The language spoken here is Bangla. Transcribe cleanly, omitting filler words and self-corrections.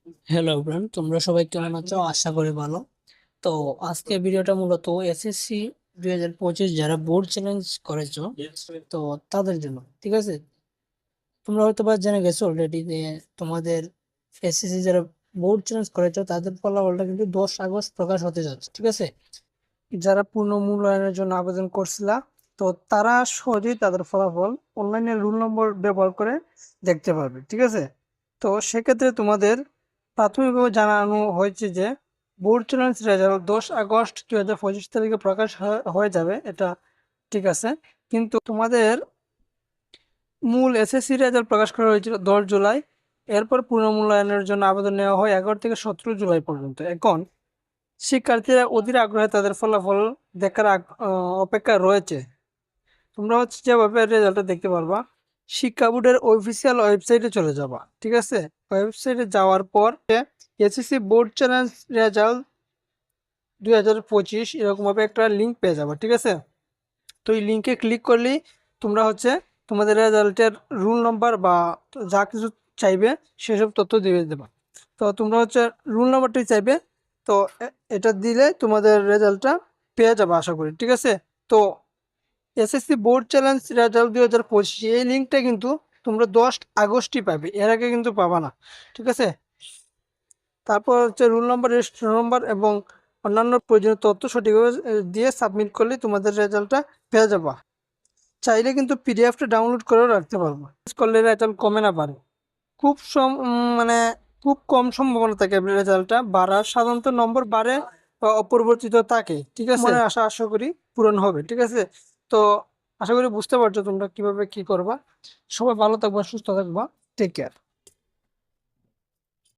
হ্যালো এভরিওয়ান, তোমরা সবাই কেমন আছো? আশা করি ভালো। তো আজকে ভিডিওটা মূলত এসএসসি 2025 যারা বোর্ড চ্যালেঞ্জ করেছো তো তাদের জন্য, ঠিক আছে? তোমরা হয়তো বা জেনে গেছো অলরেডি যে তোমাদের এসএসসি যারা বোর্ড চ্যালেঞ্জ করেছো তাদের ফলাফলটা কিন্তু 10 আগস্ট প্রকাশ হতে যাচ্ছে, ঠিক আছে? যারা পূর্ণ মূল্যায়নের জন্য আবেদন করছিলা তো তারা সহজেই তাদের ফলাফল অনলাইনে রুল নম্বর ব্যবহার করে দেখতে পারবে, ঠিক আছে? তো সেক্ষেত্রে তোমাদের প্রাথমিকভাবে জানানো হয়েছে যে বোর্ড চ্যালেঞ্জ রেজাল্ট 10 আগস্ট 2025 তারিখে প্রকাশ হয়ে যাবে, এটা ঠিক আছে। কিন্তু তোমাদের মূল এসএসসি রেজাল্ট প্রকাশ করা হয়েছিল 10 জুলাই। এরপর পুনর্মূল্যায়নের জন্য আবেদন নেওয়া হয় 11 থেকে 17 জুলাই পর্যন্ত। এখন শিক্ষার্থীরা অধীর আগ্রহে তাদের ফলাফল দেখার অপেক্ষা রয়েছে। তোমরা হচ্ছে যেভাবে রেজাল্টটা দেখতে পারবা, শিক্ষা বোর্ডের অফিসিয়াল ওয়েবসাইটে চলে যাবা, ঠিক আছে? ওয়েবসাইটে যাওয়ার পর এসএসসি বোর্ড চ্যালেঞ্জ রেজাল্ট 2025 এরকমভাবে একটা লিঙ্ক পেয়ে যাবা, ঠিক আছে? তো এই লিঙ্কে ক্লিক করলেই তোমরা হচ্ছে তোমাদের রেজাল্টের রুল নাম্বার বা যা কিছু চাইবে সেসব তথ্য দিয়ে দেবা। তো তোমরা হচ্ছে রুল নাম্বারটাই চাইবে, তো এটা দিলে তোমাদের রেজাল্টটা পেয়ে যাবে আশা করি, ঠিক আছে? তো এসএসসি বোর্ড চ্যালেঞ্জ রেজাল্ট 2025 এই লিঙ্কটা কিন্তু তোমরা 10 আগস্টই পাবে, এর আগে কিন্তু পাবা না, ঠিক আছে? তারপর হচ্ছে রুল নাম্বার, রেজিস্ট্রেশন নাম্বার এবং অন্যান্য প্রয়োজনীয় তথ্য সঠিকভাবে দিয়ে সাবমিট করলে তোমাদের রেজাল্টটা পেয়ে যাবা। চাইলে কিন্তু পিডিএফটা ডাউনলোড করেও রাখতে পারবো, করলে রেজাল্ট কমে না পারে। মানে খুব কম সম্ভাবনা থাকে রেজাল্টটা বাড়ার, সাধারণত নম্বর বাড়ে বা অপরিবর্তিত থাকে, ঠিক আছে? মনে আশা করি পূরণ হবে, ঠিক আছে? তো আশা করি বুঝতে পারছো তোমরা কিভাবে কি করবা। সবাই ভালো থাকবা, সুস্থ থাকবা, টেক কেয়ার।